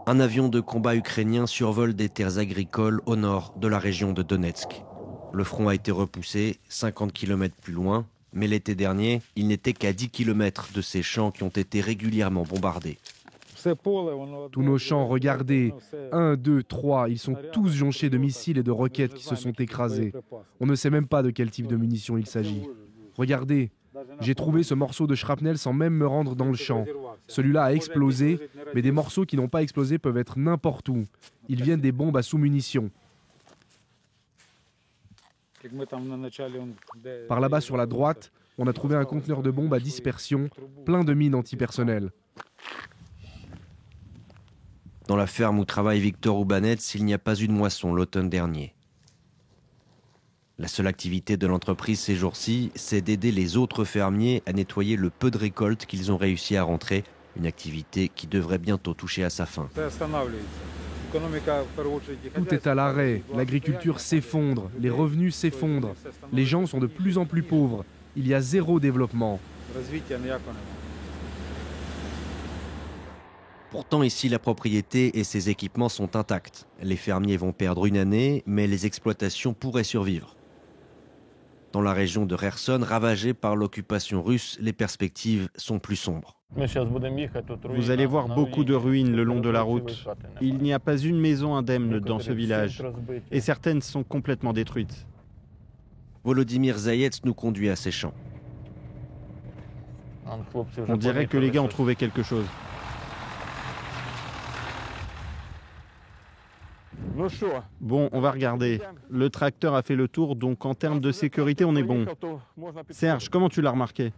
Un avion de combat ukrainien survole des terres agricoles au nord de la région de Donetsk. Le front a été repoussé 50 km plus loin, mais l'été dernier, il n'était qu'à 10 km de ces champs qui ont été régulièrement bombardés. Tous nos champs, regardez, 1, 2, 3, ils sont tous jonchés de missiles et de roquettes qui se sont écrasés. On ne sait même pas de quel type de munitions il s'agit. Regardez, j'ai trouvé ce morceau de shrapnel sans même me rendre dans le champ. Celui-là a explosé, mais des morceaux qui n'ont pas explosé peuvent être n'importe où. Ils viennent des bombes à sous-munitions. Par là-bas sur la droite, on a trouvé un conteneur de bombes à dispersion, plein de mines antipersonnelles. Dans la ferme où travaille Victor Oubanets, il n'y a pas eu de moisson l'automne dernier. La seule activité de l'entreprise ces jours-ci, c'est d'aider les autres fermiers à nettoyer le peu de récoltes qu'ils ont réussi à rentrer, une activité qui devrait bientôt toucher à sa fin. Tout est à l'arrêt, l'agriculture s'effondre, les revenus s'effondrent, les gens sont de plus en plus pauvres, il y a zéro développement. Pourtant ici, la propriété et ses équipements sont intacts. Les fermiers vont perdre une année, mais les exploitations pourraient survivre. Dans la région de Kherson, ravagée par l'occupation russe, les perspectives sont plus sombres. Vous allez voir beaucoup de ruines le long de la route. Il n'y a pas une maison indemne dans ce village, et certaines sont complètement détruites. Volodymyr Zayets nous conduit à ces champs. On dirait que les gars ont trouvé quelque chose. Bon, on va regarder. Le tracteur a fait le tour, donc en termes de sécurité, on est bon. Serge, comment tu l'as remarqué?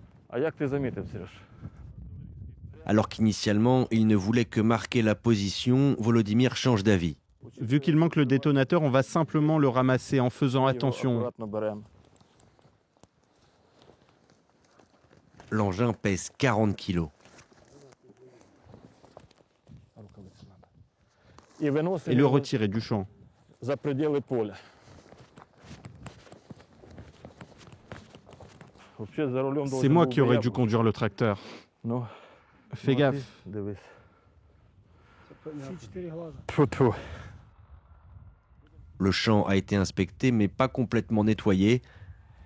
Alors qu'initialement, il ne voulait que marquer la position, Volodymyr change d'avis. Vu qu'il manque le détonateur, on va simplement le ramasser en faisant attention. L'engin pèse 40 kilos. Et le retirer du champ. C'est moi qui aurais dû conduire le tracteur. Fais gaffe. Le champ a été inspecté mais pas complètement nettoyé.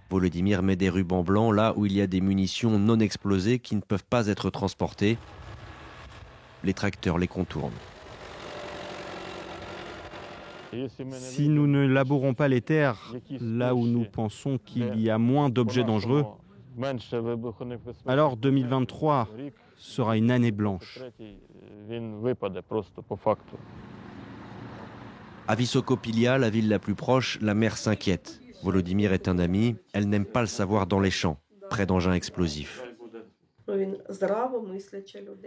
Volodymyr met des rubans blancs là où il y a des munitions non explosées qui ne peuvent pas être transportées. Les tracteurs les contournent. Si nous ne labourons pas les terres là où nous pensons qu'il y a moins d'objets dangereux, alors 2023 sera une année blanche. À Vissokopilia, la ville la plus proche, la mère s'inquiète. Volodymyr est un ami, elle n'aime pas le savoir dans les champs, près d'engins explosifs.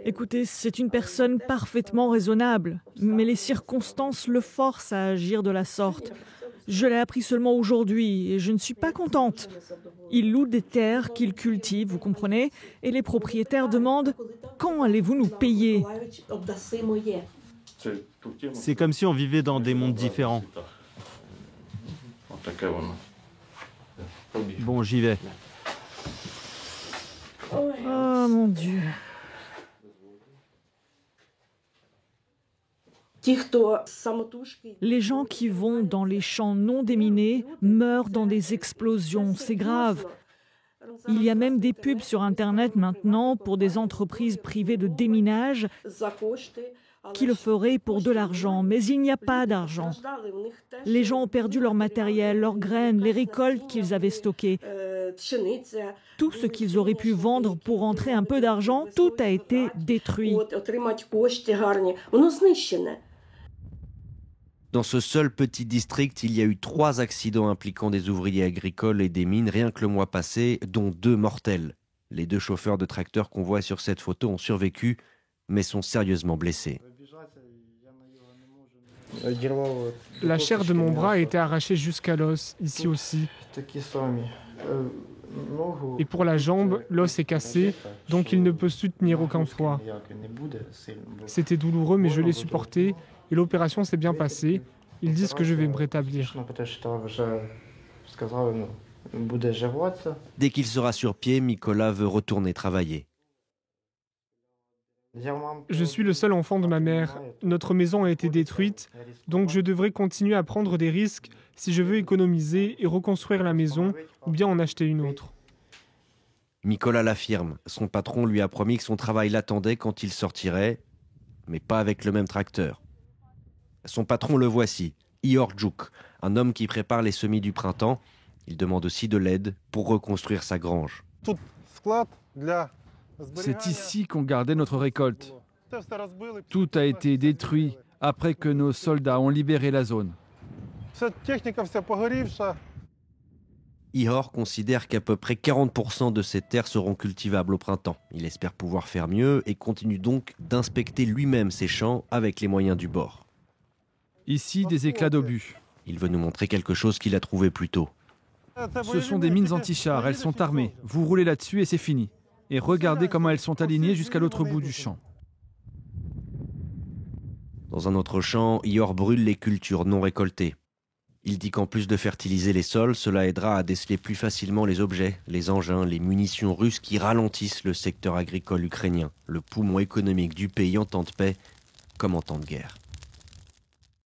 Écoutez, c'est une personne parfaitement raisonnable, mais les circonstances le forcent à agir de la sorte. Je l'ai appris seulement aujourd'hui et je ne suis pas contente. Il loue des terres qu'il cultive, vous comprenez, et les propriétaires demandent « Quand allez-vous nous payer ?» C'est comme si on vivait dans des mondes différents. Bon, j'y vais. Oh mon Dieu. Les gens qui vont dans les champs non déminés meurent dans des explosions, c'est grave. Il y a même des pubs sur Internet maintenant pour des entreprises privées de déminage qui le feraient pour de l'argent, mais il n'y a pas d'argent. Les gens ont perdu leur matériel, leurs graines, les récoltes qu'ils avaient stockées. Tout ce qu'ils auraient pu vendre pour rentrer un peu d'argent, tout a été détruit. Dans ce seul petit district, il y a eu 3 accidents impliquant des ouvriers agricoles et des mines rien que le mois passé, dont 2 mortels. Les 2 chauffeurs de tracteurs qu'on voit sur cette photo ont survécu, mais sont sérieusement blessés. La chair de mon bras a été arrachée jusqu'à l'os, ici aussi. Et pour la jambe, l'os est cassé, donc il ne peut soutenir aucun poids. C'était douloureux, mais je l'ai supporté et l'opération s'est bien passée. Ils disent que je vais me rétablir. Dès qu'il sera sur pied, Mikola veut retourner travailler. Je suis le seul enfant de ma mère. Notre maison a été détruite, donc je devrais continuer à prendre des risques si je veux économiser et reconstruire la maison ou bien en acheter une autre. Mikola l'affirme. Son patron lui a promis que son travail l'attendait quand il sortirait, mais pas avec le même tracteur. Son patron le voici, Ihor Djouk, un homme qui prépare les semis du printemps. Il demande aussi de l'aide pour reconstruire sa grange. C'est ici qu'on gardait notre récolte. Tout a été détruit après que nos soldats ont libéré la zone. Ihor considère qu'à peu près 40% de ces terres seront cultivables au printemps. Il espère pouvoir faire mieux et continue donc d'inspecter lui-même ses champs avec les moyens du bord. Ici, des éclats d'obus. Il veut nous montrer quelque chose qu'il a trouvé plus tôt. Ce sont des mines anti-chars, elles sont armées. Vous roulez là-dessus et c'est fini. Et regardez comment elles sont alignées jusqu'à l'autre bout du champ. Dans un autre champ, Ihor brûle les cultures non récoltées. Il dit qu'en plus de fertiliser les sols, cela aidera à déceler plus facilement les objets, les engins, les munitions russes qui ralentissent le secteur agricole ukrainien, le poumon économique du pays en temps de paix comme en temps de guerre.